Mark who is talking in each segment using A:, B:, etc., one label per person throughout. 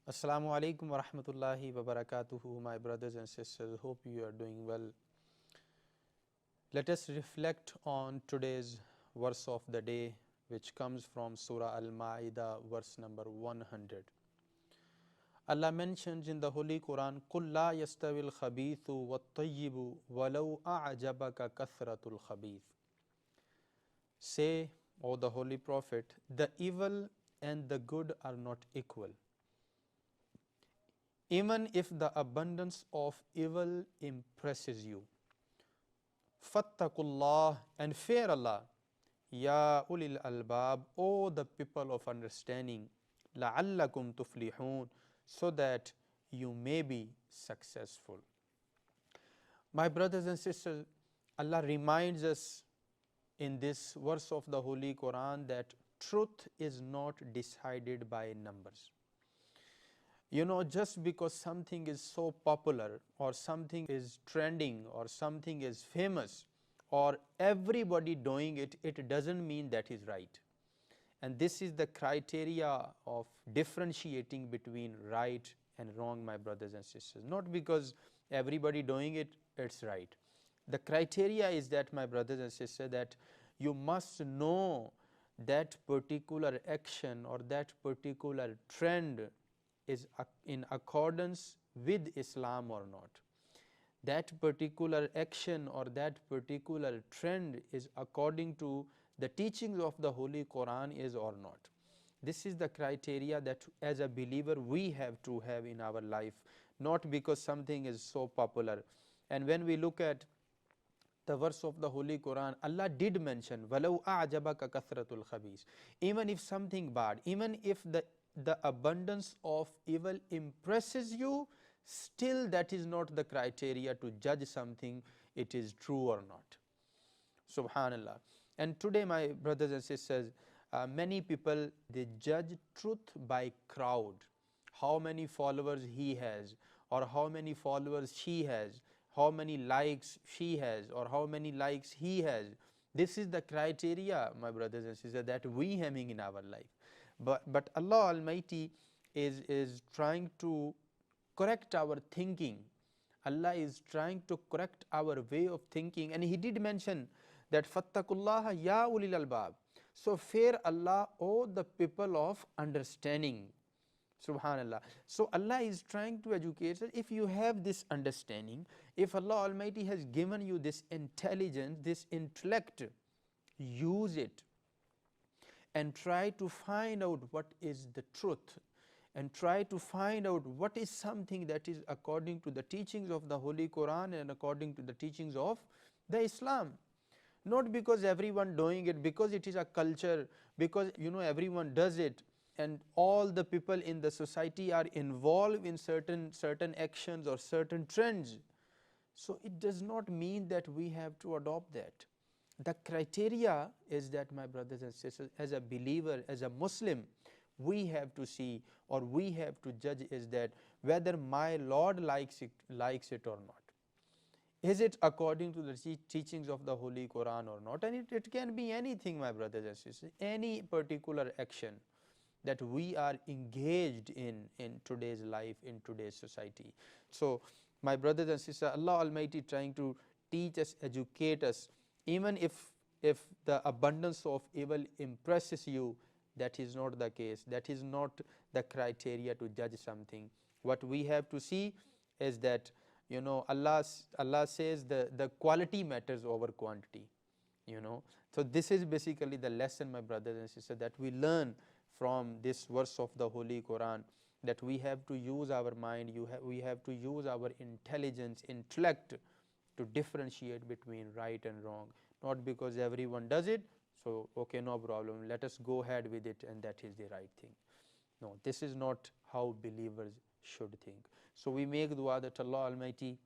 A: Assalamu alaikum wa rahmatullahi wa barakatuhu, my brothers and sisters. Hope you are doing well. Let us reflect on today's verse of the day, which comes from Surah Al Ma'idah, verse number 100. Allah mentions in the Holy Quran, قُلْ لَا يَسْتَوِي الْخَبِيثُ وَالطَّيِّبُ وَلَوْ أَعْجَبَكَ كَثْرَةُ الْخَبِيثِ. Say, O the Holy Prophet, the evil and the good are not equal. Even if the abundance of evil impresses you. Fattakullah, and fear Allah. Ya ulil albab, O the people of understanding. La'allakum tuflihun, so that you may be successful. My brothers and sisters, Allah reminds us in this verse of the Holy Quran that truth is not decided by numbers. Just because something is so popular or something is trending or something is famous or everybody doing it, it doesn't mean that is right. And this is the criteria of differentiating between right and wrong, my brothers and sisters. Not because everybody doing it, it's right. The criteria is that, my brothers and sisters, that you must know that particular action or that particular trend is in accordance with Islam or not. That particular action or that particular trend is according to the teachings of the Holy Quran is or not. This is the criteria that as a believer we have to have in our life, not because something is so popular. And when we look at the verse of the Holy Quran, Allah did mention, وَلَوْ أَعْجَبَكَ كَثْرَةُ الْخَبِيثِ. Even if something bad, even if the abundance of evil impresses you, still that is not the criteria to judge something, it is true or not. Subhanallah. And today, my brothers and sisters, many people, they judge truth by crowd. How many followers he has, or how many followers she has, how many likes she has, or how many likes he has. This is the criteria, my brothers and sisters, that we having in our life. But Allah Almighty is trying to correct our thinking. Allah is trying to correct our way of thinking, and He did mention that Fattakullaha ya ulil albab. So fear Allah, O the people of understanding. Subhanallah. So Allah is trying to educate us. If you have this understanding, if Allah Almighty has given you this intelligence, this intellect, use it and try to find out what is the truth, and try to find out what is something that is according to the teachings of the Holy Quran and according to the teachings of the Islam. Not because everyone doing it, because it is a culture, because everyone does it, and all the people in the society are involved in certain actions or certain trends. So it does not mean that we have to adopt that. The criteria is that, my brothers and sisters, as a believer, as a Muslim, we have to see or we have to judge is that whether my Lord likes it or not. Is it according to the teachings of the Holy Quran or not? And it can be anything, my brothers and sisters, any particular action that we are engaged in today's life, in today's society. So, my brothers and sisters, Allah Almighty trying to teach us, educate us. Even if the abundance of evil impresses you, that is not the case. That is not the criteria to judge something. What we have to see is that Allah says the quality matters over quantity. So this is basically the lesson, my brothers and sisters, that we learn from this verse of the Holy Quran, that we have to use our mind, we have to use our intelligence, intellect, to differentiate between right and wrong. Not because everyone does it, so okay, no problem, let us go ahead with it and that is the right thing. No, this is not how believers should think. So we make dua that Allah Almighty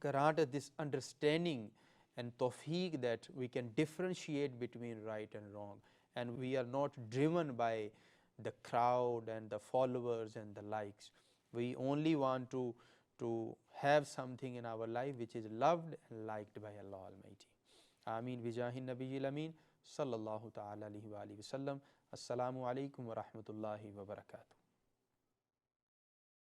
A: grant us this understanding and tawfiq that we can differentiate between right and wrong, and we are not driven by the crowd and the followers and the likes. We only want to have something in our life which is loved and liked by Allah Almighty. Ameen bijahin nabiyil ameen sallallahu ta'ala alayhi wa alihi wa sallam. Assalamu alaikum wa rahmatullahi wa barakatuh.